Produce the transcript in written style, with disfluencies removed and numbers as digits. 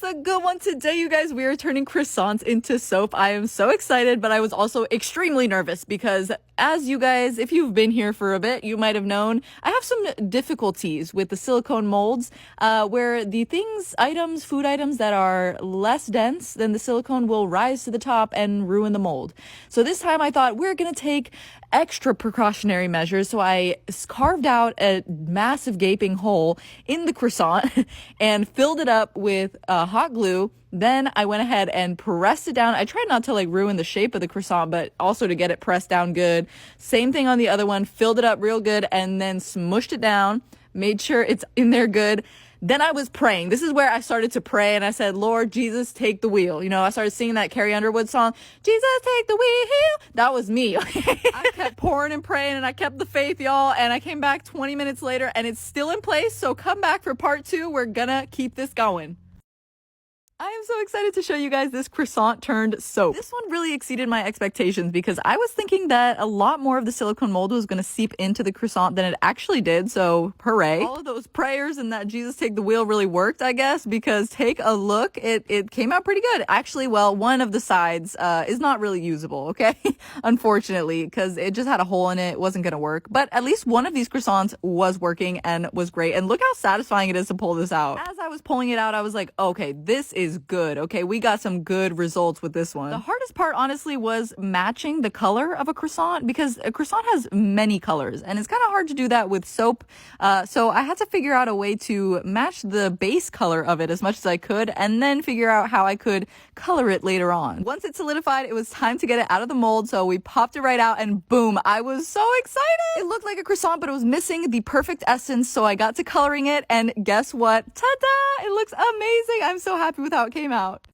a good one today, you guys. We are turning croissants into soap. I am so excited, but I was also extremely nervous because, as you guys, if you've been here for a bit, you might have known, I have some difficulties with the silicone molds where the food items that are less dense than the silicone will rise to the top and ruin the mold. So this time I thought we're going to take extra precautionary measures. So I carved out a massive gaping hole in the croissant and filled it up with hot glue. Then I went ahead and pressed it down. I tried not to ruin the shape of the croissant, but also to get it pressed down good. Same thing on the other one, filled it up real good and then smushed it down, made sure it's in there good. Then I was praying. This is where I started to pray and I said, Lord Jesus, take the wheel. I started singing that Carrie Underwood song, Jesus, take the wheel. That was me. I kept pouring and praying and I kept the faith, y'all. And I came back 20 minutes later and it's still in place. So come back for part 2. We're gonna keep this going. I am so excited to show you guys this croissant turned soap. This one really exceeded my expectations because I was thinking that a lot more of the silicone mold was going to seep into the croissant than it actually did, so hooray. All of those prayers and that Jesus take the wheel really worked, I guess, because take a look, it came out pretty good. Actually, well, one of the sides is not really usable, okay? Unfortunately, because it just had a hole in it, it wasn't going to work. But at least one of these croissants was working and was great. And look how satisfying it is to pull this out. As I was pulling it out, I was like, okay, this is good. Okay, we got some good results with this one. The hardest part, honestly, was matching the color of a croissant because a croissant has many colors and it's kind of hard to do that with soap. So I had to figure out a way to match the base color of it as much as I could and then figure out how I could color it later on. Once it solidified, it was time to get it out of the mold. So we popped it right out and boom, I was so excited. It looked like a croissant, but it was missing the perfect essence. So I got to coloring it and guess what? Ta-da! It looks amazing. I'm so happy with how it came out.